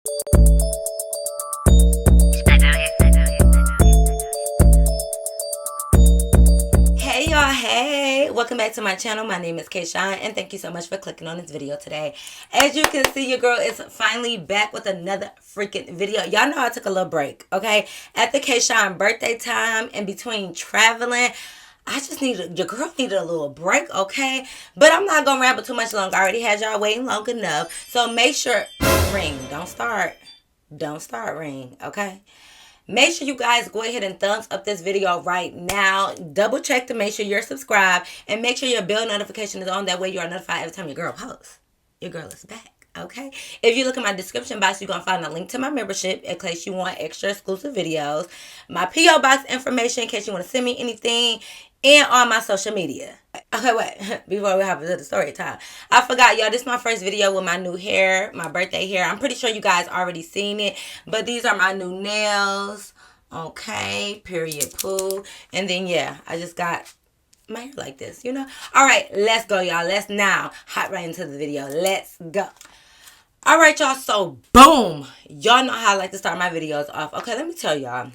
Hey y'all, hey! Welcome back to my channel. My name is Kayshine and thank you so much for clicking on this video today. As you can see, your girl is finally back with another freaking video. Y'all know I took a little break, okay? At the Kayshine birthday time, in between traveling, your girl needed a little break, okay? But I'm not gonna ramble too much longer. I already had y'all waiting long enough. So make sure, ring, don't start, ring, okay? Make sure you guys go ahead and thumbs up this video right now. Double check to make sure you're subscribed. And make sure your bell notification is on. That way you are notified every time your girl posts. Your girl is back. Okay? If you look in my description box, you're going to find a link to my membership in case you want extra exclusive videos. My P.O. box information in case you want to send me anything. And on my social media. Okay, wait. Before we hop into the story time. I forgot, y'all. This is my first video with my new hair. My birthday hair. I'm pretty sure you guys already seen it. But these are my new nails. Okay. Period. Poo. And then, yeah. I just got my hair like this, you know. Alright. Let's go, y'all. Let's now hop right into the video. Let's go. Alright, y'all. So, boom. Y'all know how I like to start my videos off. Okay, let me tell y'all.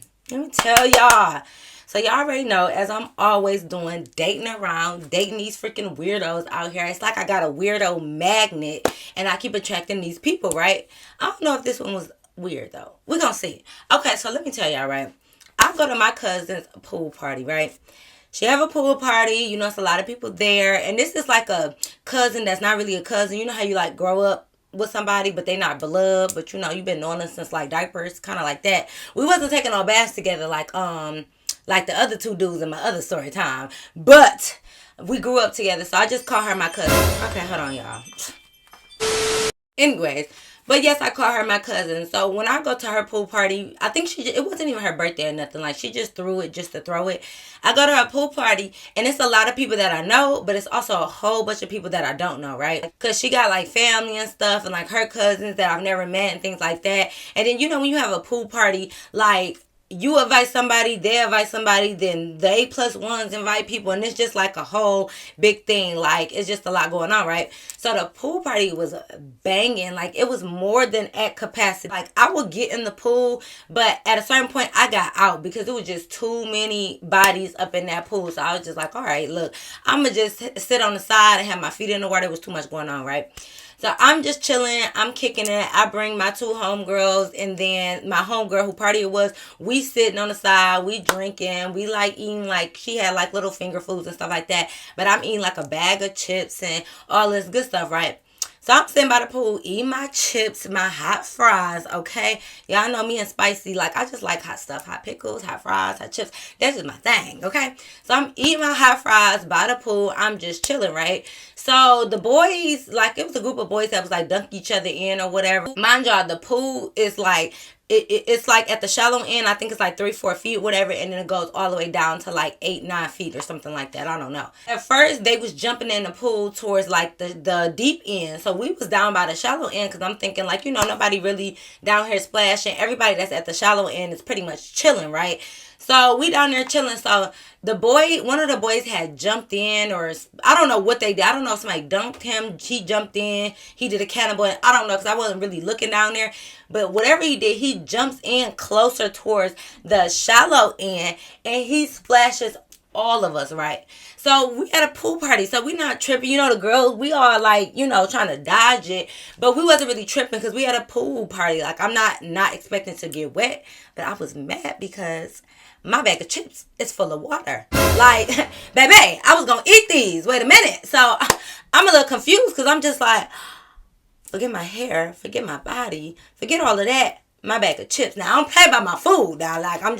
So y'all already know, as I'm always doing, dating around, dating these freaking weirdos out here. It's like I got a weirdo magnet and I keep attracting these people, right? I don't know if this one was weird though. We're gonna see. Okay, so let me tell y'all, right? I go to my cousin's pool party, right? She have a pool party, you know, it's a lot of people there. And this is like a cousin that's not really a cousin. You know how you like grow up with somebody, but they not blood, but you know, you've been knowing them since like diapers, kind of like that. We wasn't taking no baths together like the other two dudes in my other story time. But we grew up together, so I just call her my cousin. Okay, hold on, y'all. Anyways, but yes, I call her my cousin. So when I go to her pool party, I think it wasn't even her birthday or nothing. Like, she just threw it just to throw it. I go to her pool party, and it's a lot of people that I know, but it's also a whole bunch of people that I don't know, right? Because she got, like, family and stuff, and, like, her cousins that I've never met and things like that. And then, you know, when you have a pool party, like, you invite somebody, they invite somebody, then they plus ones invite people, and it's just like a whole big thing. Like, it's just a lot going on, right? So the pool party was banging. Like, it was more than at capacity. Like, I would get in the pool, but at a certain point I got out because it was just too many bodies up in that pool. So I was just like, all right, look, I'm gonna just sit on the side and have my feet in the water. There was too much going on, right? So I'm just chilling. I'm kicking it. I bring my two homegirls, and then my homegirl who party it was, we sitting on the side. We drinking. We like eating, like, she had like little finger foods and stuff like that. But I'm eating like a bag of chips and all this good stuff, right? So I'm sitting by the pool, eating my chips, my hot fries, okay? Y'all know me and spicy. Like, I just like hot stuff. Hot pickles, hot fries, hot chips. That's just my thing, okay? So I'm eating my hot fries by the pool. I'm just chilling, right? So the boys, like, it was a group of boys that was like dunk each other in or whatever. Mind y'all, the pool is like, it's like at the shallow end, I think it's like 3-4 feet, whatever, and then it goes all the way down to like 8-9 feet or something like that. I don't know. At first, they was jumping in the pool towards like the deep end, so we was down by the shallow end because I'm thinking, like, you know, nobody really down here splashing. Everybody that's at the shallow end is pretty much chilling, right? So we down there chilling. So one of the boys had jumped in, or I don't know what they did. I don't know if somebody dunked him. He jumped in. He did a cannonball. I don't know because I wasn't really looking down there. But whatever he did, he jumps in closer towards the shallow end, and he splashes all of us, right? So we at a pool party, so we not tripping. You know, the girls, we all like, you know, trying to dodge it, but we wasn't really tripping because we at a pool party. Like, I'm not expecting to get wet, but I was mad because my bag of chips is full of water. Like, baby, I was gonna eat these. Wait a minute. So I'm a little confused because I'm just like, forget my hair, forget my body, forget all of that. My bag of chips. Now, I don't play about my food now. Like, I'm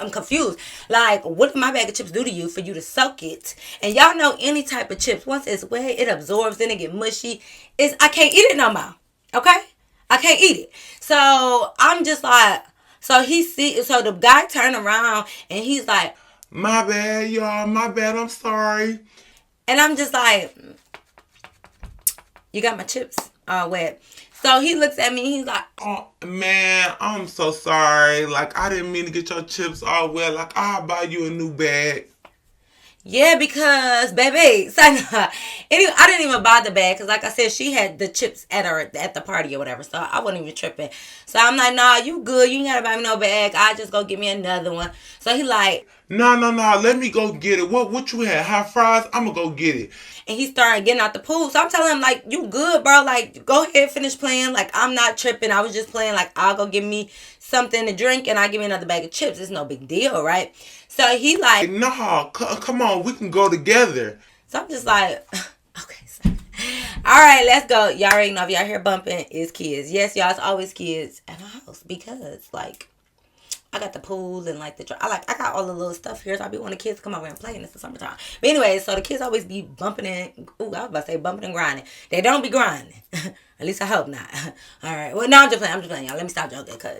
confused. Like, what did my bag of chips do to you for you to soak it? And y'all know any type of chips, once it's wet, it absorbs, then it get mushy. I can't eat it no more. Okay? I can't eat it. So, I'm just like, so the guy turned around and he's like, my bad, y'all. My bad. I'm sorry. And I'm just like, you got my chips all wet. So he looks at me and he's like, oh, man, I'm so sorry. Like, I didn't mean to get your chips all wet. Like, I'll buy you a new bag. Yeah, because baby, so, anyway, I didn't even buy the bag because, like I said, she had the chips at the party or whatever, so I wasn't even tripping. So I'm like, nah, you good? You ain't gotta buy me no bag. I just go get me another one. So he like, No, no, no. Let me go get it. What you had? Hot fries? I'ma go get it. and he started getting out the pool. So I'm telling him like, you good, bro? Like, go ahead, finish playing. Like, I'm not tripping. I was just playing. Like, I'll go give me something to drink and I give me another bag of chips. It's no big deal, right? So he like, No, come on. We can go together. so I'm just like, okay, so. All right, let's go. Y'all already know if y'all hear bumping, it's kids. Yes, y'all, it's always kids at my house because, like, I got the pool and, like, I got all the little stuff here, so I be wanting the kids to come over and play, and it's the summertime. But anyway, so the kids always be bumping and, I was about to say bumping and grinding. They don't be grinding. At least I hope not. All right. Well, no, I'm just playing, y'all. Let me stop joking because,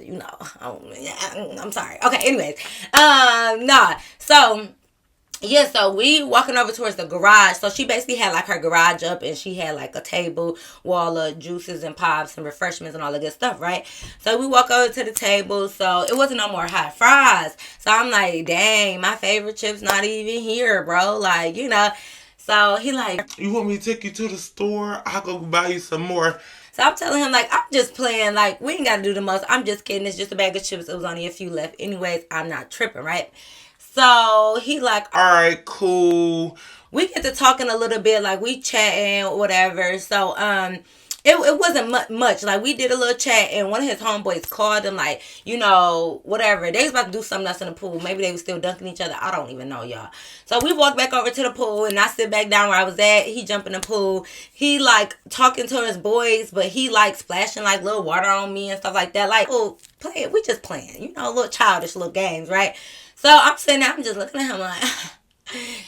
I'm sorry. Okay, anyways. Nah. So, yeah, so we walking over towards the garage. So she basically had like her garage up and she had like a table with all the juices and pops and refreshments and all the good stuff, right? So we walk over to the table. So it wasn't no more hot fries. So I'm like, dang, my favorite chip's not even here, bro. Like, So he like, You want me to take you to the store? I'll go buy you some more. so I'm telling him, like, I'm just playing. Like, we ain't got to do the most. I'm just kidding. It's just a bag of chips. It was only a few left. Anyways, I'm not tripping, right? So he like, All right, cool. we get to talking a little bit, like we chatting or whatever. So it wasn't much. Like we did a little chat, and one of his homeboys called him, like, whatever. They was about to do something else in the pool. Maybe they was still dunking each other. I don't even know, y'all. So we walked back over to the pool, and I sit back down where I was at. He jump in the pool. He like talking to his boys, but he like splashing like little water on me and stuff like that. Like, oh, play it. We just playing, little childish little games, right? So I'm sitting there. I'm just looking at him like.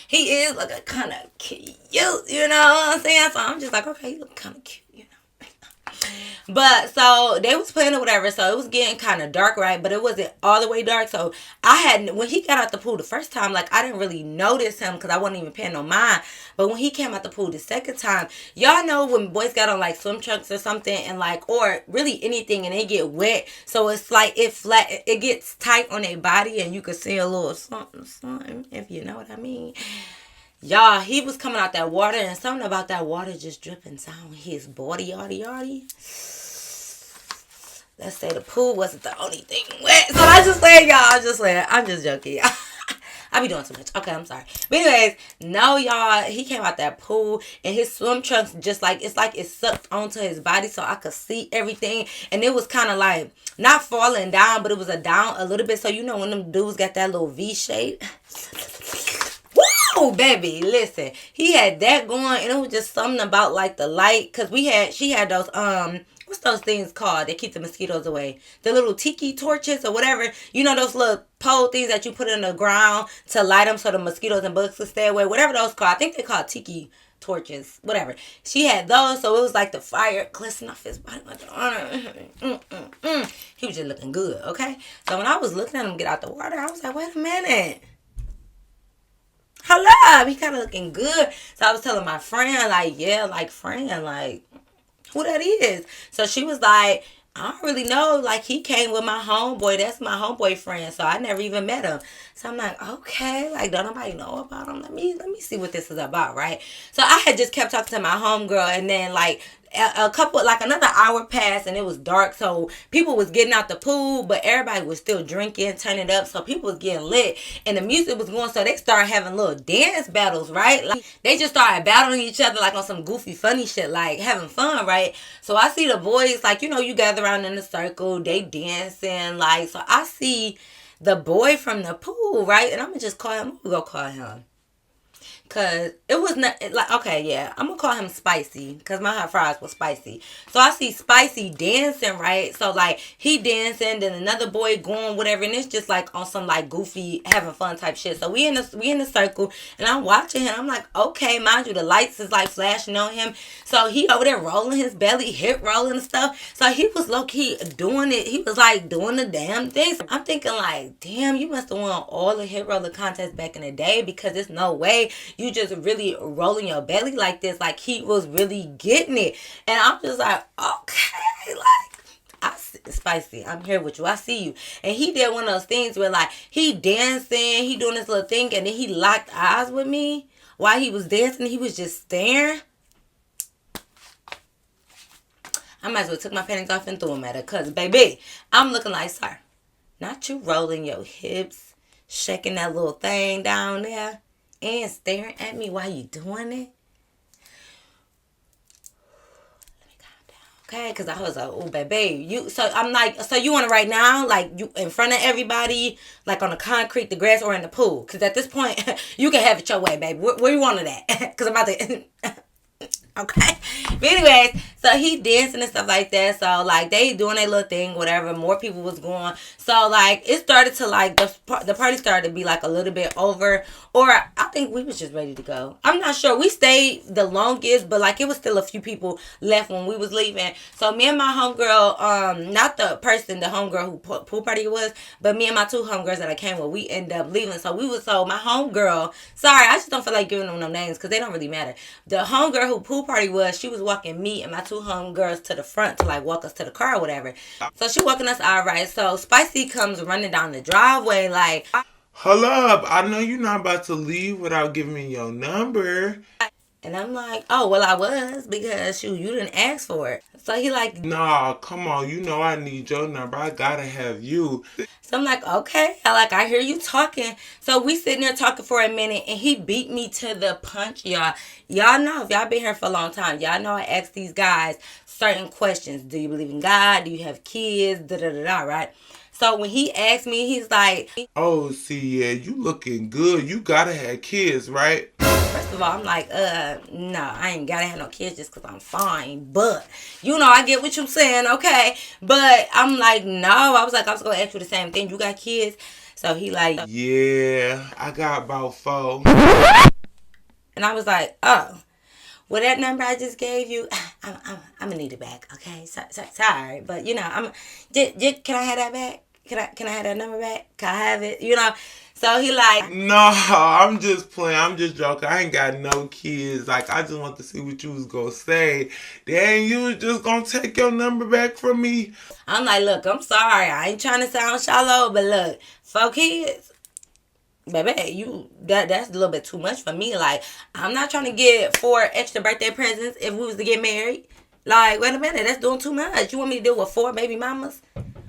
He is looking kind of cute, you know what I'm saying? So I'm just like, okay, he look kind of cute, But so they was playing or whatever, so it was getting kind of dark, right? But it wasn't all the way dark. So when he got out the pool the first time, like I didn't really notice him because I wasn't even paying no mind. But when he came out the pool the second time, y'all know when boys got on like swim trunks or something and like, or really anything, and they get wet, so it's like it gets tight on their body and you could see a little something, if you know what I mean. Y'all, he was coming out that water and something about that water just dripping down his body, yardie. Let's say the pool wasn't the only thing wet. So I just playing, y'all. I'm just joking, y'all. I be doing too much. Okay, I'm sorry. But anyways, no, y'all, he came out that pool and his swim trunks just like, it's like it sucked onto his body so I could see everything. And it was kind of like, not falling down, but it was down a little bit. So when them dudes got that little V shape. Woo, baby, listen. He had that going and it was just something about like the light. Cause she had those, what's those things called that keep the mosquitoes away? The little tiki torches or whatever. Those little pole things that you put in the ground to light them so the mosquitoes and bugs can stay away. Whatever those called. I think they're called tiki torches. Whatever. She had those, so it was like the fire glistening off his body. He was just looking good, okay? So when I was looking at him get out the water, I was like, wait a minute. Hold up. He kind of looking good. So I was telling my friend, like, yeah, like, friend, like, who that is. So she was like, I don't really know. Like, he came with my homeboy. That's my homeboy friend. So I never even met him. So I'm like, okay. Like, don't nobody know about him? Let me see what this is about, right? So I had just kept talking to my homegirl. And then, like, another hour passed and it was dark. So people was getting out the pool, but everybody was still drinking, turning up. So people was getting lit and the music was going. So they started having little dance battles, right? Like they just started battling each other like on some goofy, funny shit, like having fun, right? So I see the boys, like, you gather around in a circle, they dancing, like, so I see the boy from the pool, right? And I'm gonna just call him, I'm gonna go call him. Cause it was not like, okay, yeah, I'm gonna call him Spicy, cause my hot fries was spicy. So I see Spicy dancing, right? So like he dancing, then another boy going whatever, and it's just like on some like goofy having fun type shit. So we in the circle, and I'm watching him. I'm like, okay, mind you, the lights is like flashing on him. So he over there rolling his belly, hip rolling and stuff. So he was low key doing it. He was like doing the damn thing. So I'm thinking like, damn, you must have won all the hip roller contests back in the day, because there's no way you just really rolling your belly like this. Like he was really getting it. And I'm just like, okay, like Spicy, I'm here with you. I see you. And he did one of those things where like he dancing, he doing this little thing, and then he locked eyes with me while he was dancing. He was just staring. I might as well took my panties off and threw them at her. Cause baby, I'm looking like, sir, not you rolling your hips, shaking that little thing down there, and staring at me while you doing it. Okay, because I was like, oh, baby, you. So I'm like, so you want it right now, like you in front of everybody, like on the concrete, the grass, or in the pool? Because at this point, you can have it your way, baby. Where you want it at? Because I'm about to. Okay. But anyways, so he dancing and stuff like that. So like they doing their little thing, whatever. More people was going. So like it started to like the party started to be like a little bit over. Or I think we was just ready to go. I'm not sure. We stayed the longest, but like it was still a few people left when we was leaving. So me and my homegirl, not the person, the homegirl who pool party was, but me and my two homegirls that I came with, we ended up leaving. So my homegirl, sorry, I just don't feel like giving them no names because they don't really matter. The homegirl who pool party was, she was walking me and my two homegirls to the front to like walk us to the car or whatever. So she walking us all right. So Spicy comes running down the driveway like, hold up, I know you're not about to leave without giving me your number. and I'm like, oh, well, I was because you didn't ask for it. So he like, nah, come on, you know I need your number. I gotta have you. So I'm like, okay, I hear you talking. So we sitting there talking for a minute, and he beat me to the punch, y'all. Y'all know, if y'all been here for a long time, y'all know I ask these guys certain questions. Do you believe in God? Do you have kids? Da-da-da-da, right? So when he asked me, he's like, oh, see, yeah, you looking good. You gotta have kids, right? first of all, I'm like, no, I ain't gotta have no kids just because I'm fine. But, you know, I get what you're saying, okay? But I'm like, no. I was gonna ask you the same thing. You got kids? So he like, yeah, I got about 4. And I was like, oh. Well, that number I just gave you, I'm gonna need it back, okay? Sorry, but you know, can I have that back? Can I have that number back? Can I have it? You know. So he like, no, I'm just playing. I'm just joking. I ain't got no kids. Like I just want to see what you was gonna say. Then you was just gonna take your number back from me. I'm like, look, I'm sorry. I ain't trying to sound shallow, but look, 4 kids. Baby, that's a little bit too much for me. Like, I'm not trying to get 4 extra birthday presents if we was to get married. Like, wait a minute, that's doing too much. You want me to deal with 4 baby mamas?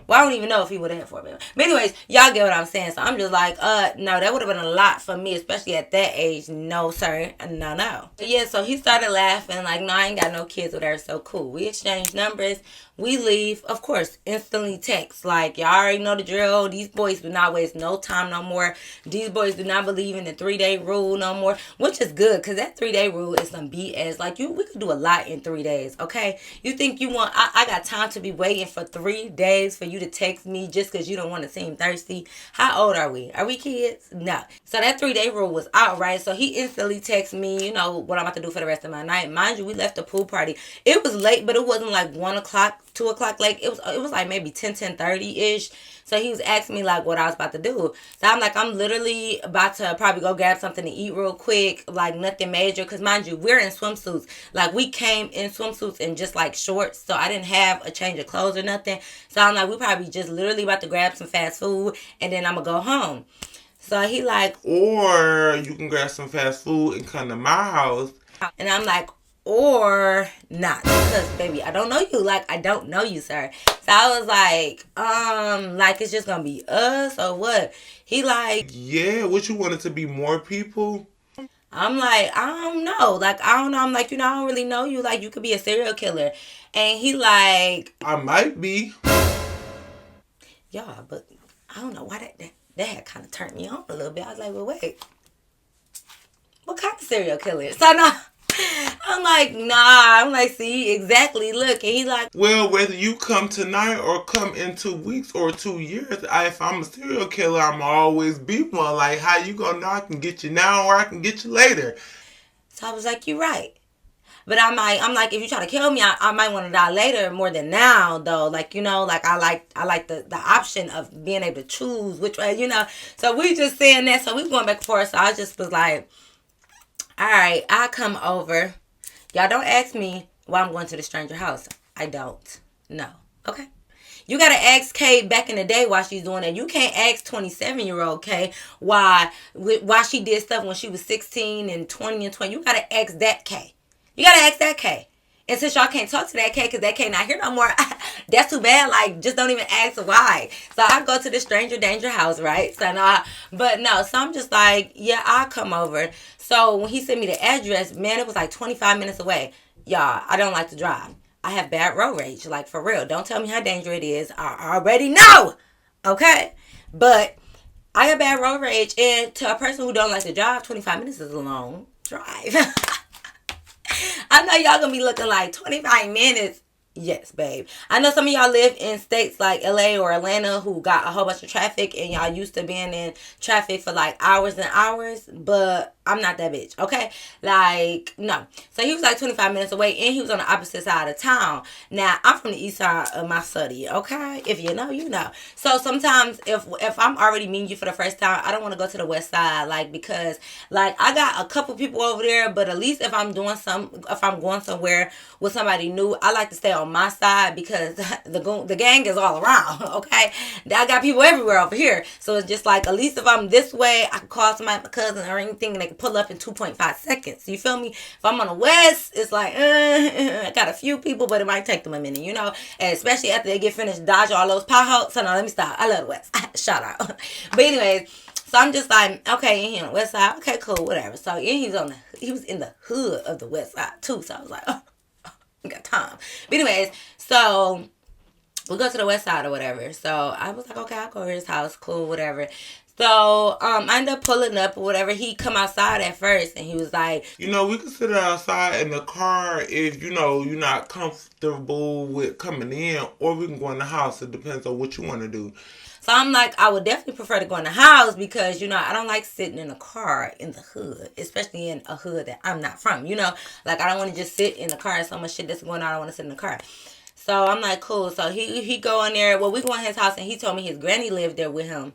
Well, I don't even know if he would have had 4 baby. But anyways, y'all get what I'm saying. So I'm just like, no, that would have been a lot for me, especially at that age. No, sir. No. Yeah, so he started laughing, like, no, I ain't got no kids with her. So cool. We exchanged numbers. We leave. Of course, instantly text. Like, y'all already know the drill. These boys do not waste no time no more. These boys do not believe in the 3-day rule no more, which is good because that 3-day rule is some BS. Like, we could do a lot in 3 days, okay? You think you want, I got time to be waiting for 3 days for you to text me just because you don't want to seem thirsty? How old are we? Are we kids? No. So that 3-day rule was out, right? So he instantly texted me, you know, what I'm about to do for the rest of my night. Mind you, we left the pool party. It was late, but it wasn't like 1 o'clock. 2 o'clock, like it was like maybe 10:30 ish. So he was asking me like what I was about to do. So I'm like, I'm literally about to probably go grab something to eat real quick, like nothing major. Because mind you, we're in swimsuits. Like we came in swimsuits and just like shorts. So I didn't have a change of clothes or nothing. So I'm like, we probably just literally about to grab some fast food and then I'm gonna go home. So he like, or you can grab some fast food and come to my house. And I'm like, or not, because baby, I don't know you. Like, I don't know you, sir. So I was like it's just gonna be us or what? He like, yeah, what you wanted to be more people? I'm like, I don't know. Like, I don't know. I'm like, you know, I don't really know you. Like, you could be a serial killer. And he like, I might be. yeah, but I don't know why that had kind of turned me on a little bit. I was like, well, wait, what kind of serial killer? So no. I'm like, nah. I'm like, see, exactly. Look, and he like, well, whether you come tonight or come in 2 weeks or 2 years, if I'm a serial killer, I'm always be one. Like, how you gonna know I can get you now or I can get you later? So I was like, you're right. But I'm like, if you try to kill me, I might want to die later more than now, though. Like, you know, like I like the option of being able to choose which way, you know. So we just saying that. So we going back and forth. So I just was like, all right, I'll come over. Y'all don't ask me why I'm going to the stranger house. I don't. No. Okay. You gotta ask Kay back in the day why she's doing that. You can't ask 27-year-old Kay why she did stuff when she was 16 and 20 and 20. You gotta ask that Kay. You gotta ask that Kay. And since y'all can't talk to that K because that K not here no more, that's too bad. Like, just don't even ask why. So I go to the stranger danger house, right? So no, but no. So I'm just like, yeah, I'll come over. So when he sent me the address, man, it was like 25 minutes away. Y'all, I don't like to drive. I have bad road rage. Like, for real. Don't tell me how dangerous it is. I already know. Okay? But I have bad road rage. And to a person who don't like to drive, 25 minutes is a long drive. I know y'all gonna be looking like 25 minutes. Yes, babe. I know some of y'all live in states like LA or Atlanta who got a whole bunch of traffic and y'all used to being in traffic for like hours and hours, but I'm not that bitch, okay? Like, no. So he was like 25 minutes away and he was on the opposite side of town. Now, I'm from the east side of my city, okay? If you know, you know. So sometimes if I'm already meeting you for the first time, I don't want to go to the west side, like, because like I got a couple people over there, but at least if I'm going somewhere with somebody new, I like to stay on my side because the gang is all around, okay? I got people everywhere over here. So it's just like, at least if I'm this way, I can call somebody, my cousin or anything, and they can pull up in 2.5 seconds. You feel me? If I'm on the west, it's like, I got a few people, but it might take them a minute, you know? And especially after they get finished dodging all those potholes. So no, let me stop. I love the west. Shout out. But anyways, so I'm just like, okay, and he on the west side. Okay, cool, whatever. So yeah, he was in the hood of the west side too. So I was like, oh, we got time. But anyways, so we go to the west side or whatever. So I was like, okay, I'll go to his house, cool, whatever. So I ended up pulling up or whatever. He come outside at first and he was like, You know, we can sit outside in the car if, you know, you're not comfortable with coming in, or we can go in the house. It depends on what you want to do. so I'm like, I would definitely prefer to go in the house because, you know, I don't like sitting in a car in the hood, especially in a hood that I'm not from, you know. Like, I don't want to just sit in the car. So much shit that's going on. I don't want to sit in the car. So I'm like, cool. So he go in there. Well, we go in his house and he told me his granny lived there with him.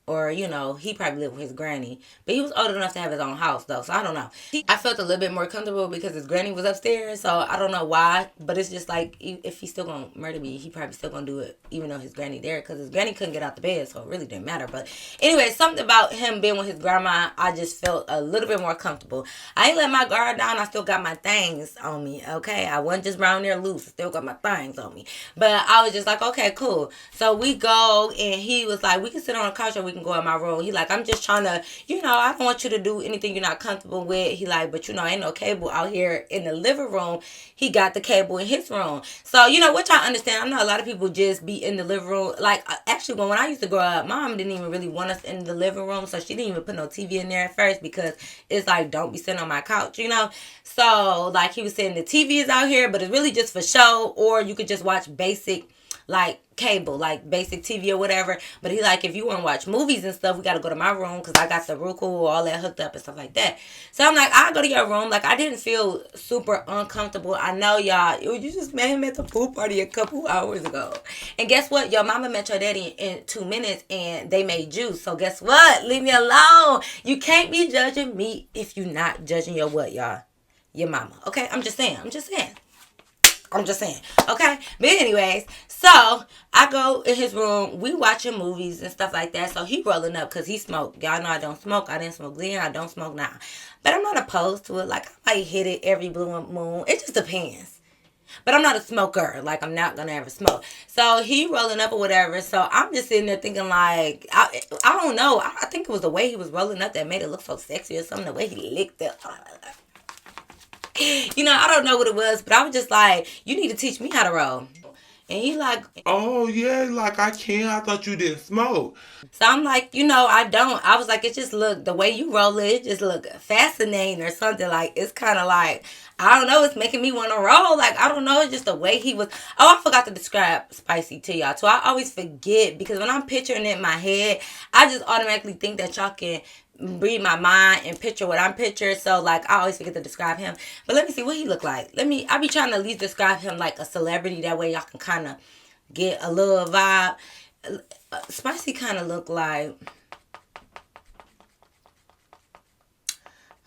Or, you know, he probably lived with his granny. But he was old enough to have his own house, though. So, I don't know. I felt a little bit more comfortable because his granny was upstairs. So, I don't know why. But it's just like, if he's still going to murder me, he probably still going to do it. Even though his granny there. Because his granny couldn't get out the bed. So, it really didn't matter. But anyway, something about him being with his grandma, I just felt a little bit more comfortable. I ain't let my guard down. I still got my things on me. Okay? I wasn't just around there loose. I still got my things on me. But I was just like, okay, cool. So, we go. And he was like, we can sit on the couch or we can go in my room. He like, I'm just trying to, you know, I don't want you to do anything you're not comfortable with. He like, but you know, ain't no cable out here in the living room. He got the cable in his room. So, you know, which I understand. I know a lot of people just be in the living room. Like, actually, when I used to grow up, mom didn't even really want us in the living room. So she didn't even put no TV in there at first because it's like, don't be sitting on my couch, you know? So, like, he was saying the TV is out here, but it's really just for show. Or you could just watch basic, like, cable, like basic TV or whatever. But he like, if you want to watch movies and stuff, we got to go to my room because I got the Roku, all that hooked up and stuff like that. So I'm like, I'll go to your room. Like, I didn't feel super uncomfortable. I know y'all, you just met him at the pool party a couple hours ago. And guess what? Your mama met your daddy in 2 minutes and they made juice. So guess what? Leave me alone. You can't be judging me if you're not judging your what, y'all? Your mama. Okay? I'm just saying. Okay? But anyways, so I go in his room. We watching movies and stuff like that. So he rolling up because he smoked. Y'all know I don't smoke. I didn't smoke then. I don't smoke now. But I'm not opposed to it. Like, I might hit it every blue moon. It just depends. But I'm not a smoker. Like, I'm not going to ever smoke. So he rolling up or whatever. So I'm just sitting there thinking like, I don't know. I think it was the way he was rolling up that made it look so sexy or something. The way he licked it. You know, I don't know what it was, but I was just like, you need to teach me how to roll. And he like, Oh, yeah, like I can. I thought you didn't smoke. so I'm like, you know, I don't. I was like, it just look, the way you roll it, it just look fascinating or something. Like, it's kind of like, I don't know, it's making me want to roll. Like, I don't know, it's just the way he was. Oh, I forgot to describe spicy to y'all. So I always forget because when I'm picturing it in my head, I just automatically think that y'all can read my mind and picture what I'm picturing. So, like, I always forget to describe him. But let me see what he look like. I be trying to at least describe him like a celebrity. That way y'all can kind of get a little vibe. Spicy kind of look like,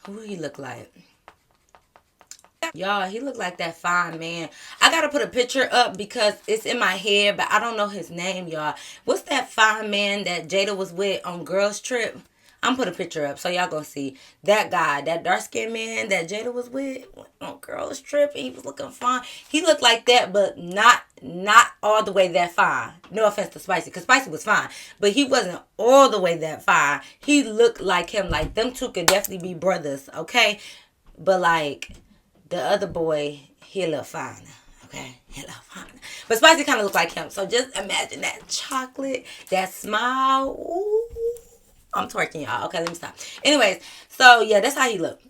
who he look like? Y'all, he looked like that fine man. I gotta put a picture up because it's in my head, but I don't know his name, y'all. What's that fine man that Jada was with on Girls Trip? I'm put a picture up so y'all gonna see that guy, that dark skinned man that Jada was with on Girls Trip. And he was looking fine. He looked like that, but not all the way that fine. No offense to Spicy, because Spicy was fine, but he wasn't all the way that fine. He looked like him. Like them two could definitely be brothers, okay? But like the other boy, he a little finer. Okay, he a little finer. But Spicy kind of looked like him. So just imagine that chocolate, that smile. Ooh. I'm twerking, y'all. Okay, let me stop. Anyways, so yeah, that's how he looked.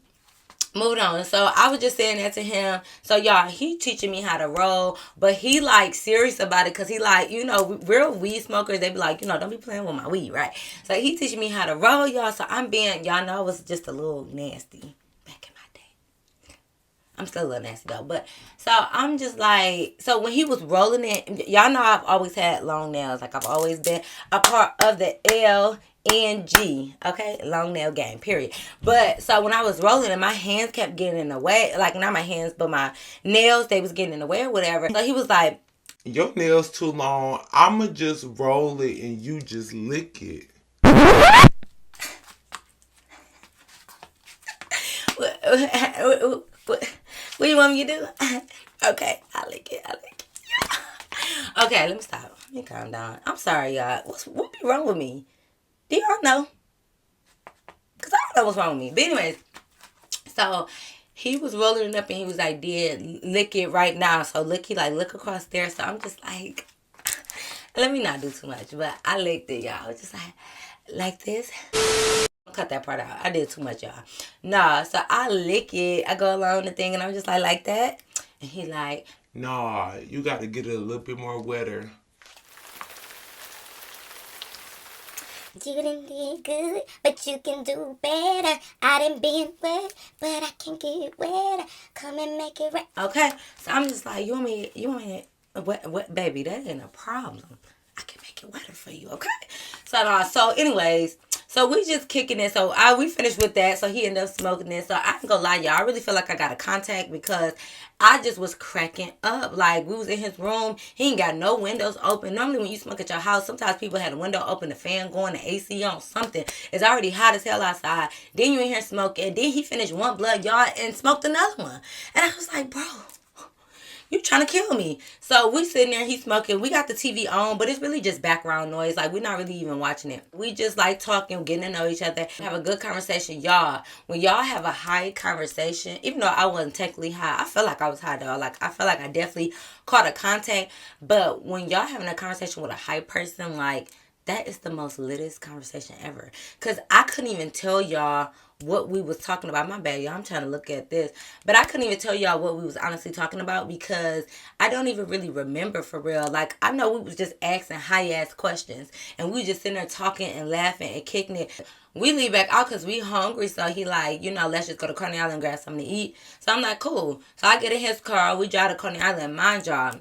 Moving on. So I was just saying that to him. So y'all, he teaching me how to roll, but he like serious about it because he like, you know, real weed smokers, they be like, you know, don't be playing with my weed, right? So he teaching me how to roll, y'all. So I'm being, y'all know I was just a little nasty back in my day. I'm still a little nasty though. But so I'm just like, so when he was rolling it, y'all know I've always had long nails. Like I've always been a part of the LNG, okay? Long nail game, period. But so when I was rolling it, my hands kept getting in the way. Like not my hands, but my nails, they was getting in the way or whatever. So he was like, your nails too long. I'ma just roll it and you just lick it. what do you want me to do? Okay, I lick it. Yeah. Okay, let me stop. Let me calm down. I'm sorry, y'all. What be wrong with me? Do y'all know? Because I don't know what's wrong with me. But anyways, so he was rolling it up and he was like, "Did lick it right now." So he like look across there. So I'm just like, let me not do too much. But I licked it, y'all. Just like this. Cut that part out. I did too much, y'all. Nah, so I lick it. I go along the thing and I'm just like that. And he like, nah, you got to get it a little bit more wetter. You didn't do good, but you can do better. I didn't been wet, but I can get wetter. Come and make it right. Okay, so I'm just like, you want me, what, baby, that ain't a problem. I can make it wetter for you, okay? So anyways, so we just kicking it. So we finished with that. So he ended up smoking it. So I ain't gonna lie, y'all. I really feel like I got a contact because I just was cracking up. Like we was in his room. He ain't got no windows open. Normally when you smoke at your house, sometimes people had a window open, the fan going, the AC on, something. It's already hot as hell outside. Then you in here smoking. Then he finished one blunt, y'all, and smoked another one. And I was like, bro, you trying to kill me. So we sitting there, he's smoking. We got the TV on, but it's really just background noise. Like, we're not really even watching it. We just like talking, getting to know each other, have a good conversation. Y'all, when y'all have a high conversation, even though I wasn't technically high, I felt like I was high though. Like, I felt like I definitely caught a contact. But when y'all having a conversation with a high person, like, that is the most littest conversation ever. Because I couldn't even tell y'all what we was talking about. My bad, y'all. I'm trying to look at this. But I couldn't even tell y'all what we was honestly talking about because I don't even really remember for real. Like, I know we was just asking high-ass questions. And we was just sitting there talking and laughing and kicking it. We leave back out because we hungry. So he like, you know, let's just go to Coney Island and grab something to eat. So I'm like, cool. So I get in his car. We drive to Coney Island. Mind y'all,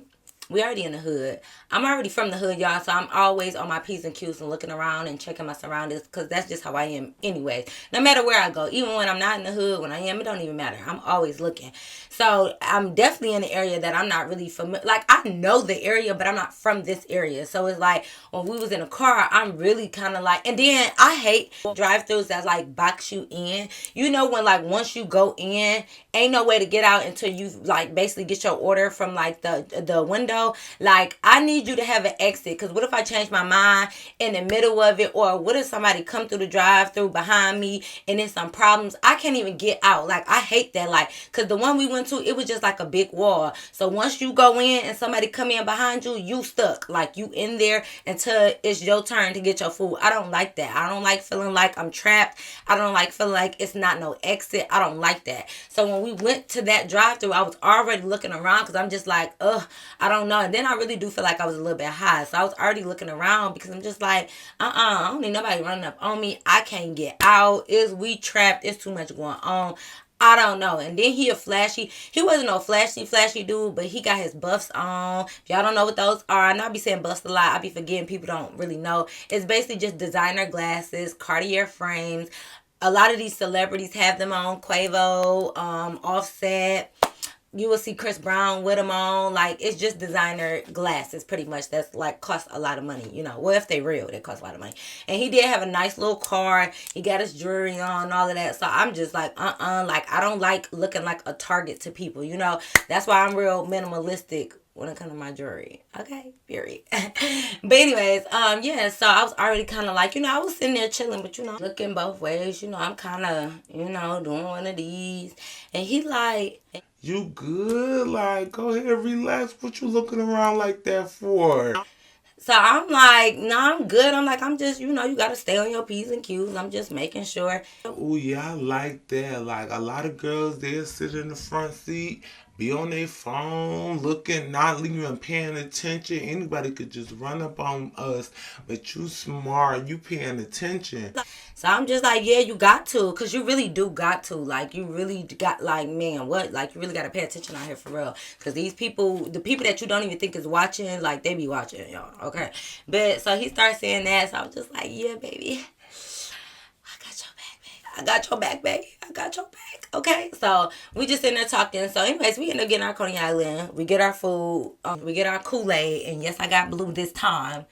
we already in the hood. I'm already from the hood, y'all, so I'm always on my P's and Q's and looking around and checking my surroundings because that's just how I am anyway. No matter where I go, even when I'm not in the hood, when I am, it don't even matter. I'm always looking. So I'm definitely in the area that I'm not really familiar. Like, I know the area, but I'm not from this area. So it's like when we was in a car, I'm really kind of like, and then I hate drive-thrus that like box you in. You know when like once you go in, ain't no way to get out until you like basically get your order from like the window. Like, I need you to have an exit because what if I change my mind in the middle of it, or what if somebody come through the drive-through behind me and there's some problems? I can't even get out. Like, I hate that. Like, because the one we went to, it was just like a big wall. So once you go in and somebody come in behind you, you stuck. Like, you in there until it's your turn to get your food. I don't like that. I don't like feeling like I'm trapped. I don't like feeling like it's not no exit. I don't like that. So when we went to that drive-through, I was already looking around because I'm just like, I don't know. And then I really do feel like I was a little bit high. So I was already looking around because I'm just like, I don't need nobody running up on me. I can't get out. We trapped? It's too much going on. I don't know. And then he wasn't no flashy dude, but he got his buffs on. If y'all don't know what those are, I know I be saying buffs a lot. I be forgetting people don't really know. It's basically just designer glasses, Cartier frames. A lot of these celebrities have them on. Quavo, Offset. you will see Chris Brown with them on. Like, it's just designer glasses, pretty much. That's like cost a lot of money, you know. Well, if they real, they cost a lot of money. And he did have a nice little car. He got his jewelry on, all of that. So I'm just like, like, I don't like looking like a target to people, you know. That's why I'm real minimalistic when it comes to my jewelry. Okay, period. But anyways, yeah, so I was already kind of like, you know, I was sitting there chilling, but, you know, looking both ways, you know, I'm kind of, you know, doing one of these. And he like, You good? Like, go ahead, relax. What you looking around like that for? so I'm like, no, I'm good. I'm like, I'm just, you know, you got to stay on your P's and Q's. I'm just making sure. Oh yeah, I like that. Like a lot of girls, they'll sit in the front seat, be on their phone, looking, not even paying attention. Anybody could just run up on us, but you smart, you paying attention. So I'm just like, yeah, you got to, because you really do got to. Like, you really got, like, man, what? Like, you really got to pay attention out here for real. Because these people, the people that you don't even think is watching, like, they be watching, y'all, okay? But, so he started saying that, so I was just like, yeah, baby. I got your back, baby. I got your back. Okay. So we just sitting there talking. So anyways, we end up getting our Coney Island. We get our food. We get our Kool-Aid. And yes, I got blue this time.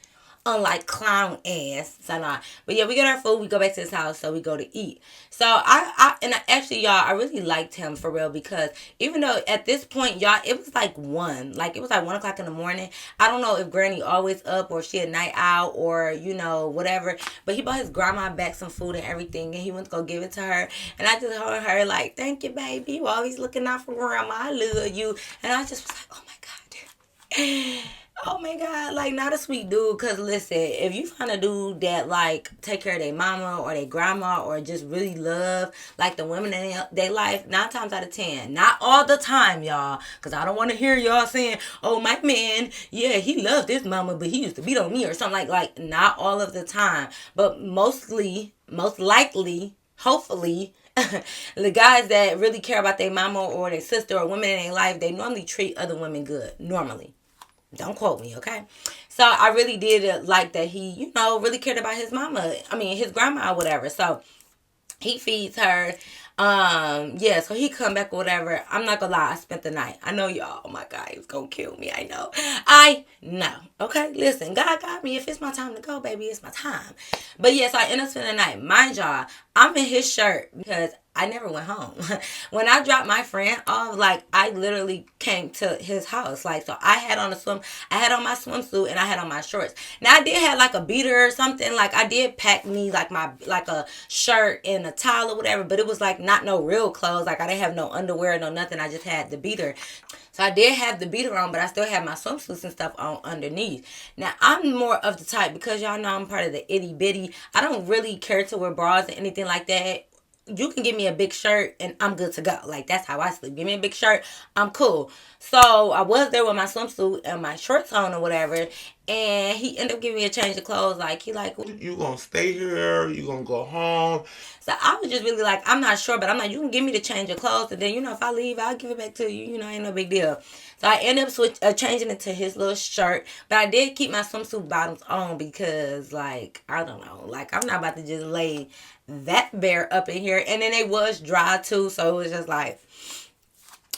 Unlike clown ass. So nah. But yeah, we get our food. We go back to his house. So we go to eat. So actually, y'all, I really liked him for real, because even though at this point, y'all, it was like 1. Like, it was like 1 o'clock in the morning. I don't know if Granny always up or she a night out or, you know, whatever. But he bought his grandma back some food and everything. And he went to go give it to her. And I just heard her like, thank you, baby. You always looking out for grandma. I love you. And I just was like, oh my God. Oh my God, like, not a sweet dude. Cause listen, if you find a dude that like take care of their mama or their grandma or just really love like the women in their life, 9 times out of 10, not all the time, y'all. Cause I don't want to hear y'all saying, oh, my man, yeah, he loved his mama, but he used to beat on me or something like not all of the time, but most likely, hopefully. The guys that really care about their mama or their sister or women in their life, they normally treat other women good. Normally. Don't quote me, okay? So I really did like that he, you know, really cared about his mama. I mean, his grandma or whatever. So he feeds her. Yeah, so he come back or whatever. I'm not gonna lie, I spent the night. I know y'all, oh my God, he's gonna kill me. I know. Okay, listen, God got me. If it's my time to go, baby, it's my time. But yes, I end up spending the night. Mind y'all, I'm in his shirt because I never went home. When I dropped my friend off, like, I literally came to his house. Like, so I had on my swimsuit and I had on my shorts. Now I did have like a beater or something. Like, I did pack me like a shirt and a towel or whatever, but it was like not no real clothes. Like, I didn't have no underwear, no nothing. I just had the beater. So I did have the beater on, but I still had my swimsuits and stuff on underneath. Now, I'm more of the type, because y'all know I'm part of the itty bitty, I don't really care to wear bras or anything like that. You can give me a big shirt and I'm good to go. Like, that's how I sleep. Give me a big shirt, I'm cool. So I was there with my swimsuit and my shorts on or whatever, and he ended up giving me a change of clothes. Like, he like, You gonna stay here? You gonna go home? so I was just really like, I'm not sure, but I'm like, you can give me the change of clothes, and then, you know, if I leave, I'll give it back to you. You know, ain't no big deal. So I ended up changing it to his little shirt, but I did keep my swimsuit bottoms on because, like, I don't know, like, I'm not about to just lay that bear up in here. And then they was dry too, so it was just like,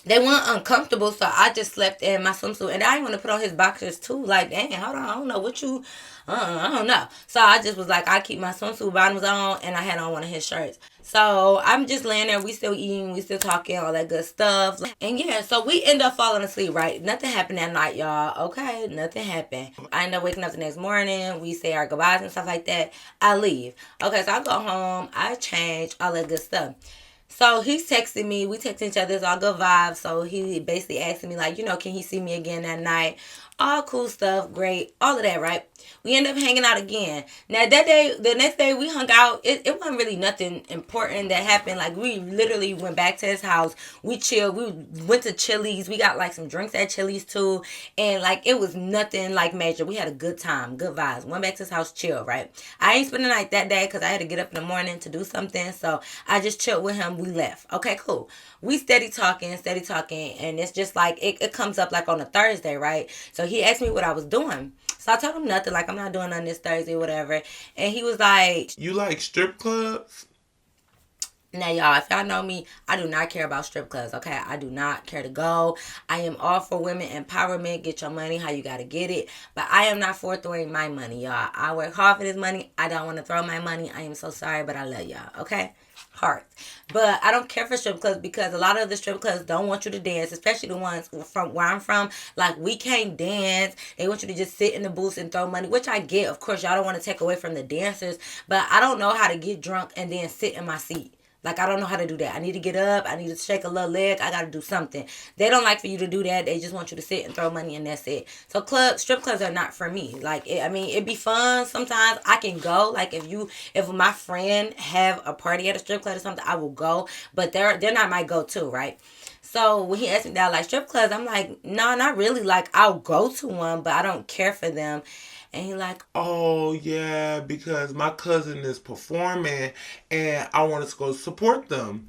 they weren't uncomfortable, so I just slept in my swimsuit. And I didn't want to put on his boxers too. Like, dang, hold on, I don't know what you, I don't know. So I just was like, I keep my swimsuit bottoms on, and I had on one of his shirts. So I'm just laying there. We still eating, we still talking, all that good stuff. And yeah, so we end up falling asleep, right? Nothing happened that night, y'all. Okay, nothing happened. I end up waking up the next morning. We say our goodbyes and stuff like that. I leave. Okay, so I go home. I change, all that good stuff. So he's texting me. We text each other. It's all good vibes. So he basically asking me, like, you know, can he see me again that night? All cool stuff. Great. All of that, right? We end up hanging out again. Now, that day, the next day we hung out. It wasn't really nothing important that happened. Like, we literally went back to his house. We chilled. We went to Chili's. We got, like, some drinks at Chili's, too. And, like, it was nothing, like, major. We had a good time. Good vibes. Went back to his house, chill, right? I ain't spend the night that day because I had to get up in the morning to do something. So, I just chilled with him. We left. Okay, cool. We steady talking. And it's just, like, it comes up, like, on a Thursday, right? So, he asked me what I was doing. So I told him nothing, like, I'm not doing nothing this Thursday, whatever. And he was like, You like strip clubs? Now, y'all, if y'all know me, I do not care about strip clubs, okay? I do not care to go. I am all for women empowerment. Get your money how you got to get it. But I am not for throwing my money, y'all. I work hard for this money. I don't want to throw my money. I am so sorry, but I love y'all, okay? Heart. But I don't care for strip clubs because a lot of the strip clubs don't want you to dance, especially the ones from where I'm from. Like, we can't dance. They want you to just sit in the booth and throw money, which I get. Of course, y'all don't want to take away from the dancers, but I don't know how to get drunk and then sit in my seat. Like, I don't know how to do that. I need to get up. I need to shake a little leg. I got to do something. They don't like for you to do that. They just want you to sit and throw money and that's it. So strip clubs are not for me. Like, it'd be fun. Sometimes I can go. Like, if my friend have a party at a strip club or something, I will go. But they're not my go-to, right? So when he asked me that, like, strip clubs, I'm like, no, not really. Like, I'll go to one, but I don't care for them. And he like, Oh yeah, because my cousin is performing and I wanted to go support them.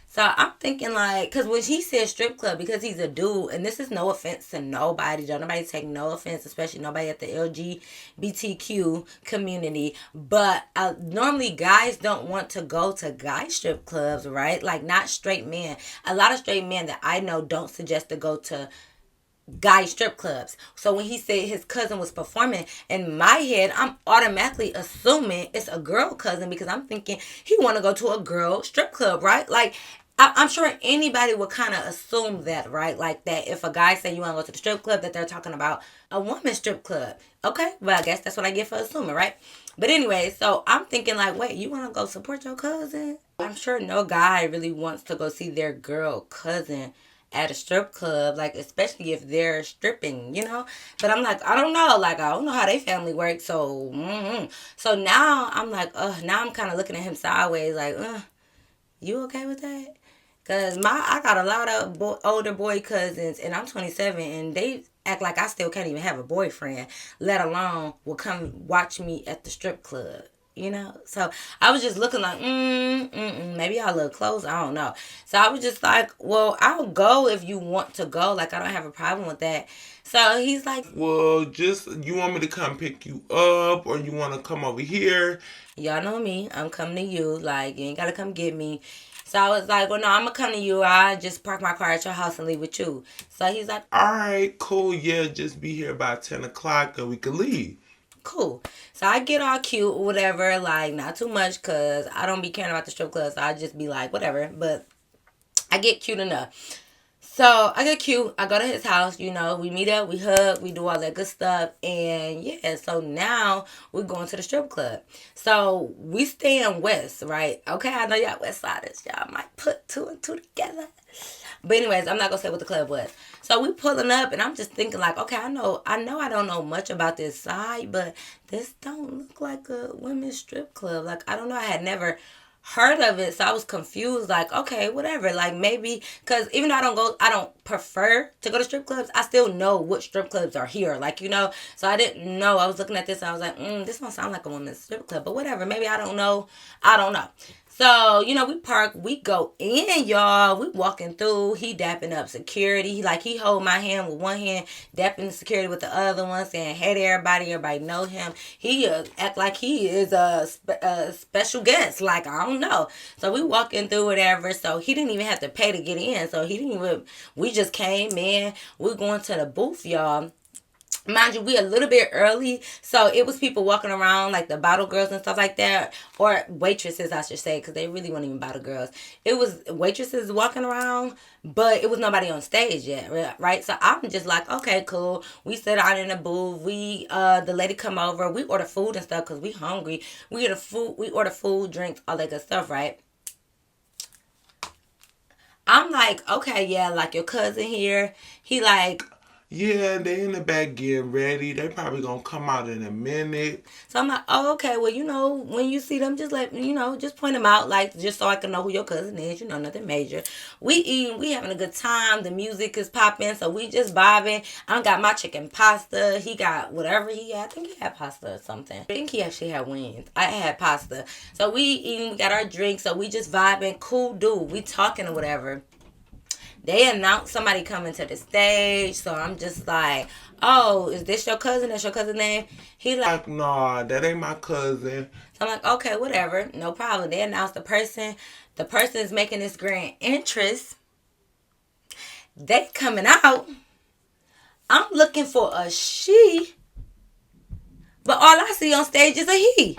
so I'm thinking like, cause when he said strip club, because he's a dude, and this is no offense to nobody, don't nobody take no offense, especially nobody at the LGBTQ community. But normally guys don't want to go to guy strip clubs, right? Like not straight men. A lot of straight men that I know don't suggest to go to guy strip clubs. So when he said his cousin was performing, in my head, I'm automatically assuming it's a girl cousin because I'm thinking he want to go to a girl strip club, right? Like, I'm sure anybody would kind of assume that, right? Like that if a guy say you want to go to the strip club, that they're talking about a woman's strip club. Okay, well, I guess that's what I get for assuming, right? But anyway, so I'm thinking like, wait, you want to go support your cousin? I'm sure no guy really wants to go see their girl cousin at a strip club, like especially if they're stripping, you know. But I'm like, I don't know, like I don't know how they family works, so so now I'm like, now I'm kind of looking at him sideways, like, you okay with that? Cause I got a lot of older boy cousins, and I'm 27, and they act like I still can't even have a boyfriend, let alone will come watch me at the strip club. You know, so I was just looking like, maybe I'll look close. I don't know. So I was just like, well, I'll go if you want to go. Like, I don't have a problem with that. So he's like, Well, just you want me to come pick you up or you want to come over here? y'all know me. I'm coming to you. Like, you ain't got to come get me. So I was like, well, no, I'm going to come to you. I just park my car at your house and leave with you. So he's like, All right, cool. Yeah, just be here by 10 o'clock and we can leave. cool. So I get all cute or whatever, like not too much because I don't be caring about the strip club. So I just be like, whatever. But I get cute enough. So I get cute. I go to his house, you know, we meet up, we hug, we do all that good stuff. And yeah, so now we're going to the strip club. So we stay in West, right? Okay, I know y'all West Siders. Y'all might put two and two together. But anyways, I'm not gonna say what the club was. So we pulling up and I'm just thinking like, okay, I don't know much about this side, but this don't look like a women's strip club. Like I don't know, I had never heard of it, so I was confused. Like, okay, whatever. Like maybe because even though I don't prefer to go to strip clubs. I still know what strip clubs are here. Like you know, so I didn't know. I was looking at this, and I was like, this don't sound like a women's strip club, but whatever. Maybe I don't know. I don't know. So, you know, we park, we go in, y'all. We walking through. He dapping up security. He hold my hand with one hand, dapping security with the other one, saying, hey to everybody. Everybody know him. He act like he is a special guest. Like, I don't know. So we walking through whatever. So he didn't even have to pay to get in. So he didn't even, we just came in. We're going to the booth, y'all. Mind you, we a little bit early, so it was people walking around like the bottle girls and stuff like that, or waitresses, I should say, because they really weren't even bottle girls. It was waitresses walking around, but it was nobody on stage yet, right? So I'm just like, okay, cool. We sit out in the booth. The lady come over. We order food and stuff because we hungry. We order food, drinks, all that good stuff, right? I'm like, okay, yeah, like your cousin here. He like, Yeah, they in the back getting ready. They probably gonna come out in a minute. so I'm like, oh, okay, well, you know, when you see them, just just point them out, like, just so I can know who your cousin is, you know, nothing major. We eating, we having a good time. The music is popping, so we just vibing. I got my chicken pasta. He got whatever he had. I think he had pasta or something. I think he actually had wings. I had pasta. So we eating, we got our drinks, so we just vibing. Cool dude. We talking or whatever. They announced somebody coming to the stage, so I'm just like, oh, is this your cousin? That's your cousin's name? He like, Nah, that ain't my cousin. so I'm like, okay, whatever, no problem. They announced the person. The person is making this grand entrance. They coming out. I'm looking for a she, but all I see on stage is a he.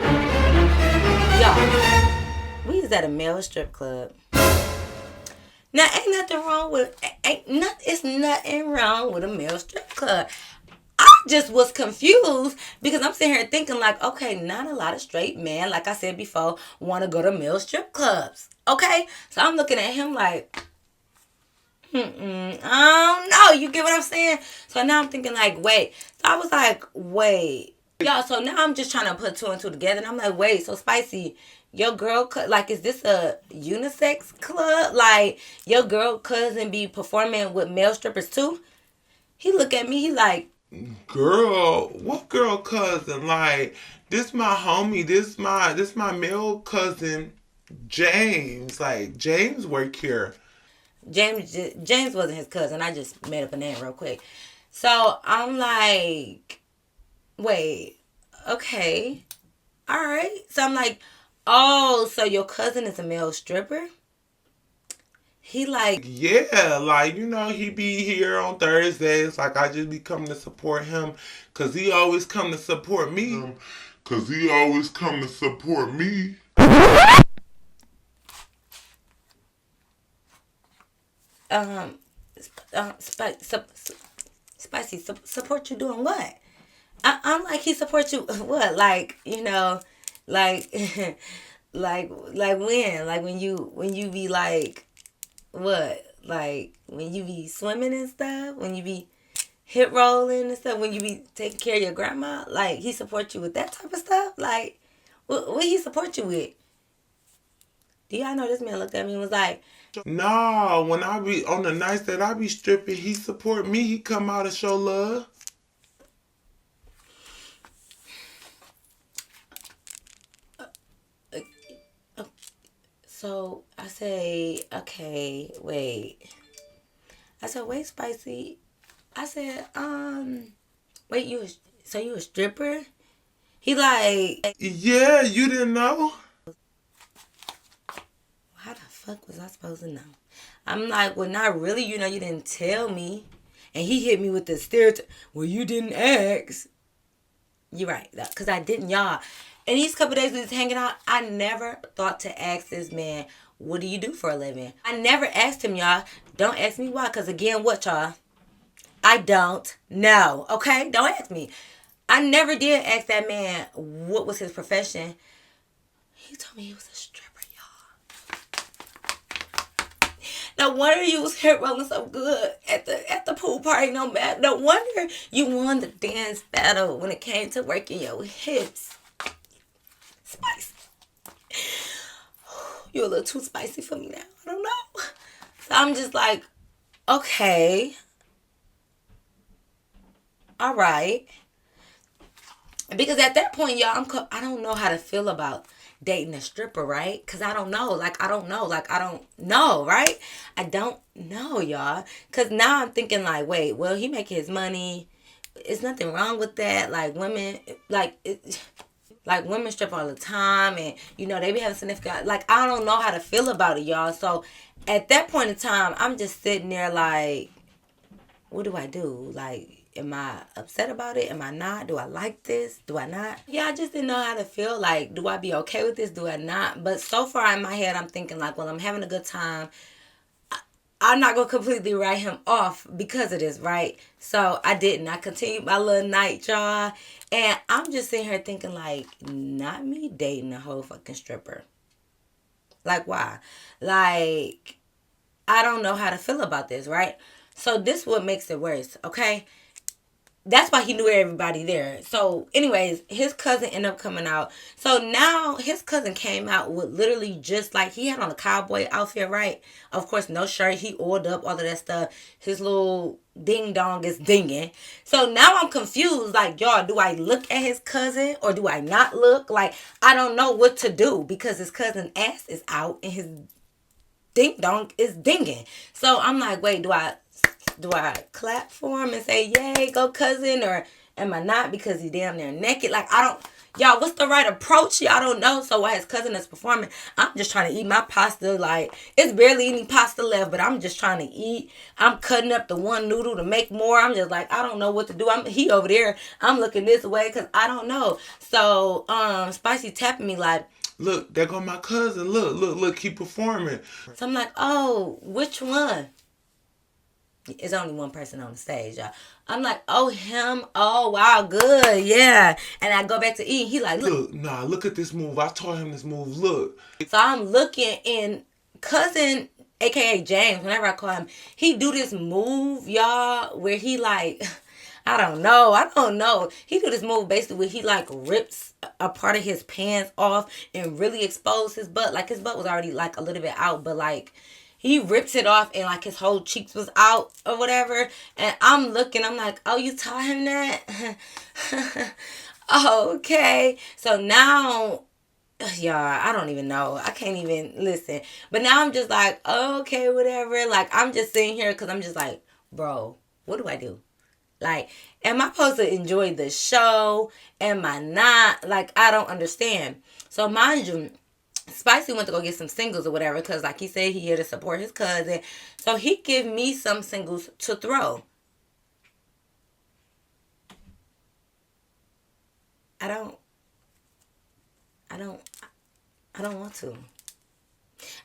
Y'all, we was at a male strip club. Now, ain't nothing wrong with it's nothing wrong with a male strip club. I just was confused because I'm sitting here thinking like, okay, not a lot of straight men, like I said before, want to go to male strip clubs. Okay, so I'm looking at him like, I don't know. You get what I'm saying? So now I'm thinking like, wait. So I was like, wait. Y'all, so now I'm just trying to put two and two together. And I'm like, wait, so Spicy, your girl, like, is this a unisex club? Like, your girl cousin be performing with male strippers too? He look at me, he like, Girl, what girl cousin? Like, this my homie. This my male cousin, James. Like, James work here. James wasn't his cousin. I just made up a name real quick. So I'm like, wait, okay, all right. So I'm like, oh, so your cousin is a male stripper? He like, Yeah, like, he be here on Thursdays. Like, I just be coming to support him. Because he always come to support me. um, Spicy, support you doing what? I'm like, he supports you what? Like, like, like when? Like when you be like, what? Like when you be swimming and stuff? When you be hip rolling and stuff? When you be taking care of your grandma? Like, he supports you with that type of stuff? Like, what he support you with? Do y'all know this man looked at me and was like, Nah, when I be on the nights that I be stripping, he support me. He come out and show love. so I say, okay, wait. I said, wait, Spicy. I said, wait, so you a stripper? He like, Yeah, you didn't know? how the fuck was I supposed to know? I'm like, well, not really. You didn't tell me. And he hit me with the stereotype. Well, you didn't ask. You're right, because I didn't, y'all. And these couple days we was hanging out, I never thought to ask this man, what do you do for a living? I never asked him, y'all. Don't ask me why, because again, what, y'all? I don't know, okay? Don't ask me. I never did ask that man what was his profession. He told me he was a stripper, y'all. No wonder you was hair rolling so good at the pool party. No wonder you won the dance battle when it came to working your hips. Spicy. You're a little too spicy for me now. I don't know. So I'm just like, okay. All right. Because at that point, y'all, I don't know how to feel about dating a stripper, right? Because I don't know. Like, I don't know. Like, I don't know, right? I don't know, y'all. Because now I'm thinking, like, wait, well, he making his money. There's nothing wrong with that. Like, women, like women strip all the time, and they be having significant. Like, I don't know how to feel about it, y'all. So at that point in time, I'm just sitting there like, what do I do? Like, am I upset about it? Am I not? Do I like this? Do I not? Yeah, I just didn't know how to feel. Like, do I be okay with this? Do I not? But so far in my head, I'm thinking like, well, I'm having a good time. I'm not going to completely write him off because of this, right? So I didn't. I continued my little night, y'all. And I'm just sitting here thinking like, not me dating a whole fucking stripper. Like, why? Like, I don't know how to feel about this, right? So this what makes it worse, okay? That's why he knew everybody there. So, anyways, his cousin ended up coming out. So now his cousin came out with literally just like, he had on a cowboy outfit, right? Of course, no shirt. He oiled up, all of that stuff. His little ding dong is dinging. So now I'm confused. Like, y'all, do I look at his cousin or do I not look? Like, I don't know what to do because his cousin's ass is out and his ding dong is dinging. So I'm like, wait, do I clap for him and say, yay, go cousin, or am I not because he damn near naked? Like, I don't, y'all, what's the right approach? Y'all don't know. So while his cousin is performing, I'm just trying to eat my pasta. Like, it's barely any pasta left, but I'm just trying to eat. I'm cutting up the one noodle to make more. I'm just like, I don't know what to do. He over there. I'm looking this way because I don't know. So, Spicy tapping me like, look, there go my cousin. Look, keep performing. so I'm like, oh, which one? It's only one person on the stage, y'all. I'm like, oh, him. Oh, wow, good, yeah. And I go back to eat. He like, look at this move. I taught him this move. Look. So I'm looking, and cousin, aka James, whenever I call him, he do this move, y'all, where he like, I don't know. He do this move basically where he like rips a part of his pants off and really expose his butt. Like his butt was already like a little bit out, but like he rips it off and like his whole cheeks was out or whatever. And I'm looking, I'm like, oh, you taught him that? Okay. So now, y'all, I don't even know. I can't even listen. But now I'm just like, okay, whatever. Like, I'm just sitting here because I'm just like, bro, what do I do? Like, am I supposed to enjoy the show? Am I not? Like, I don't understand. So, mind you, Spicy went to go get some singles or whatever because, like he said, he here to support his cousin. So, he give me some singles to throw. I don't want to.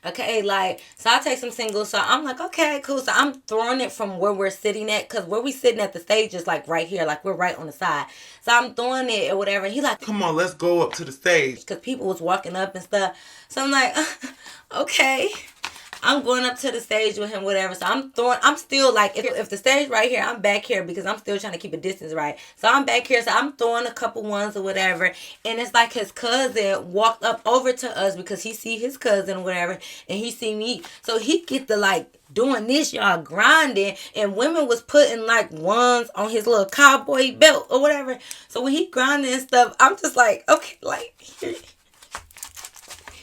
Okay, like, so I take some singles. So I'm like, okay, cool. So I'm throwing it from where we're sitting at. Because where we sitting at the stage is like right here. Like we're right on the side. So I'm throwing it or whatever. He like, come on, let's go up to the stage. Because people was walking up and stuff. So I'm like, okay. I'm going up to the stage with him, whatever. So I'm still like, if the stage right here, I'm back here because I'm still trying to keep a distance, right? So I'm back here. So I'm throwing a couple ones or whatever. And it's like his cousin walked up over to us because he see his cousin or whatever. And he see me. So he get to like doing this, y'all, grinding. And women was putting like ones on his little cowboy belt or whatever. So when he grinding and stuff, I'm just like, okay, like,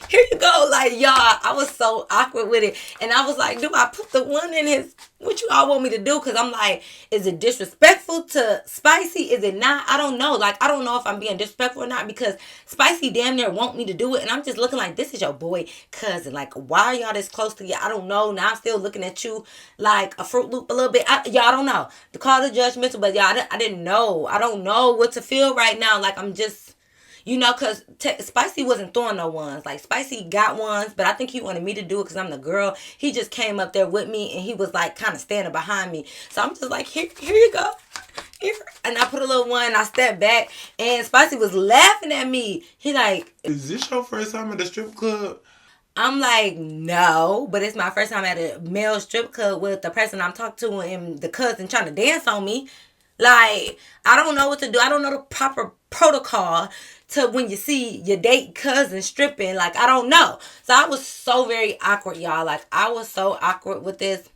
here you go. Like, y'all, I was so awkward with it. And I was like, do I put the one in his, what you all want me to do? Because I'm like, is it disrespectful to Spicy? Is it not? I don't know. Like, I don't know if I'm being disrespectful or not because Spicy damn near want me to do it. And I'm just looking like, this is your boy cousin. Like, why are y'all this close to you? I don't know. Now I'm still looking at you like a Fruit Loop a little bit. Y'all don't know. The call is judgmental, but y'all, I didn't know. I don't know what to feel right now. Like, I'm just... You know, because Spicy wasn't throwing no ones. Like, Spicy got ones, but I think he wanted me to do it because I'm the girl. He just came up there with me, and he was, like, kind of standing behind me. So I'm just like, here you go. Here. And I put a little one, and I stepped back, and Spicy was laughing at me. He like... Is this your first time at the strip club? I'm like, no, but it's my first time at a male strip club with the person I'm talking to and the cousin trying to dance on me. Like, I don't know what to do. I don't know the proper protocol to when you see your date cousin stripping. Like, I don't know. So I was so very awkward, y'all. Like, I was so awkward with this.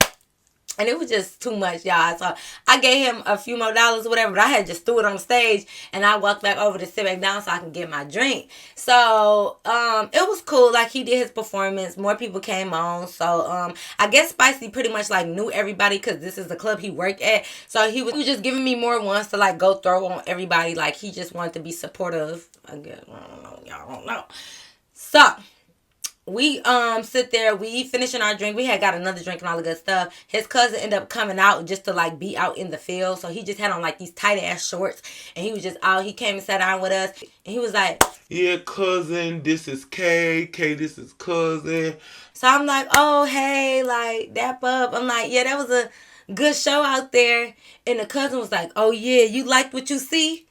And it was just too much, y'all. So I gave him a few more dollars or whatever, but I had just threw it on the stage and I walked back over to sit back down so I can get my drink. So it was cool. Like, he did his performance. More people came on. So I guess Spicy pretty much like knew everybody because this is the club he worked at. So he was just giving me more ones to like go throw on everybody. Like, he just wanted to be supportive. I guess, I don't know. Y'all don't know. So we sit there, we finishing our drink. We had got another drink and all the good stuff. His cousin ended up coming out just to like be out in the field. So he just had on like these tight ass shorts and he was just out. He came and sat down with us and he was like, yeah, cousin, this is Kay, this is cousin. So I'm like, oh, hey, like, dap up. I'm like, yeah, that was a good show out there. And the cousin was like, oh yeah, you liked what you see?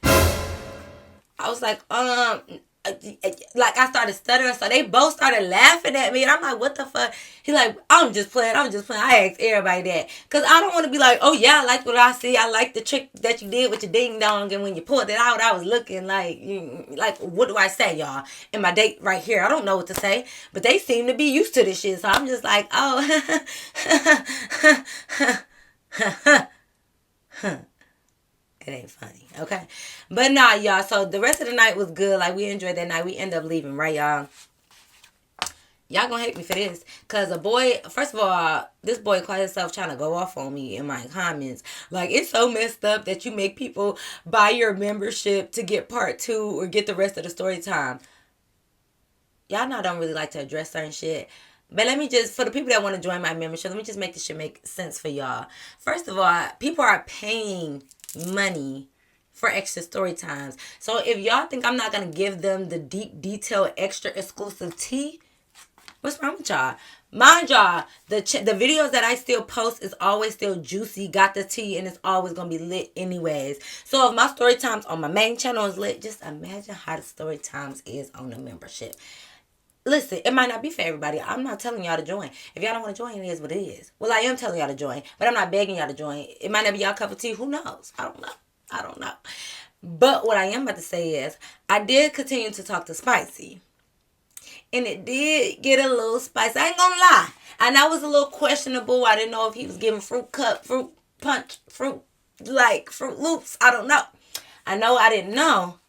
I was like, like, I started stuttering, so they both started laughing at me, and I'm like, what the fuck? He like, I'm just playing. I asked everybody that, because I don't want to be like, oh yeah, I like what I see. I like the trick that you did with your ding dong, and when you pulled it out, I was looking like, what do I say, y'all? And my date right here, I don't know what to say, but they seem to be used to this shit, so I'm just like, oh, it ain't funny, okay? But nah, y'all, so the rest of the night was good. Like, we enjoyed that night. We ended up leaving, right, y'all? Y'all gonna hate me for this. Cause a boy, first of all, this boy caught himself trying to go off on me in my comments. Like, it's so messed up that you make people buy your membership to get part 2 or get the rest of the story time. Y'all know I don't really like to address certain shit. But let me just, for the people that want to join my membership, let me just make this shit make sense for y'all. First of all, people are paying money for extra story times. So if y'all think I'm not going to give them the deep, detailed, extra exclusive tea, what's wrong with y'all? Mind y'all, the videos that I still post is always still juicy, got the tea, and it's always going to be lit anyways. So if my story times on my main channel is lit, just imagine how the story times is on the membership. Listen, it might not be for everybody. I'm not telling y'all to join. If y'all don't want to join, it is what it is. Well, I am telling y'all to join, but I'm not begging y'all to join. It might not be y'all cup of tea. Who knows? I don't know. But what I am about to say is, I did continue to talk to Spicy. And it did get a little spicy. I ain't gonna lie. And that was a little questionable. I didn't know if he was giving fruit cup, fruit punch, fruit loops. I don't know. I know I didn't know.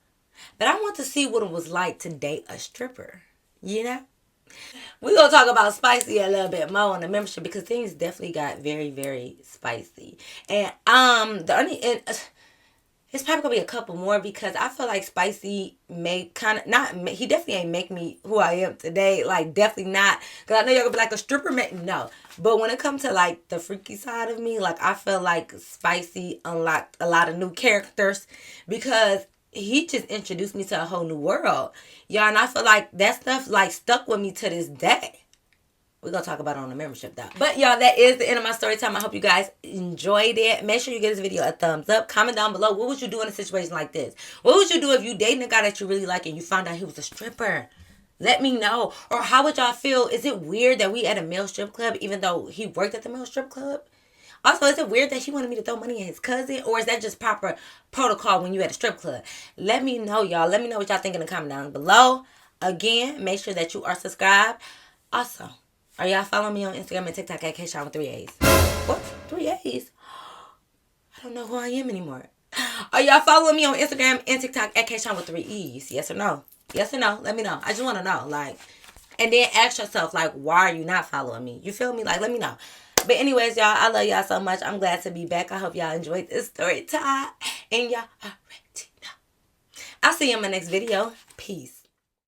But I want to see what it was like to date a stripper. You know? We're going to talk about spicy a little bit more on the membership because things definitely got very, very spicy. And it's probably going to be a couple more because I feel like Spicy he definitely ain't make me who I am today. Like, definitely not. Because I know y'all going to be like, a stripper no. But when it comes to, like, the freaky side of me, like, I feel like Spicy unlocked a lot of new characters because he just introduced me to a whole new world. Y'all, and I feel like that stuff, like, stuck with me to this day. We're going to talk about it on the membership, though. But, y'all, that is the end of my story time. I hope you guys enjoyed it. Make sure you give this video a thumbs up. Comment down below. What would you do in a situation like this? What would you do if you dating a guy that you really like and you found out he was a stripper? Let me know. Or how would y'all feel? Is it weird that we at a male strip club even though he worked at the male strip club? Also, is it weird that he wanted me to throw money at his cousin? Or is that just proper protocol when you at a strip club? Let me know, y'all. Let me know what y'all think in the comment down below. Again, make sure that you are subscribed. Also, are y'all following me on Instagram and TikTok at Kayshine with 3 A's? What? 3 A's? I don't know who I am anymore. Are y'all following me on Instagram and TikTok at Kayshine with 3 E's? Yes or no? Yes or no? Let me know. I just want to know. Like, and then ask yourself, like, why are you not following me? You feel me? Like, let me know. But anyways, y'all, I love y'all so much. I'm glad to be back. I hope y'all enjoyed this story time. And y'all already know. I'll see you in my next video. Peace.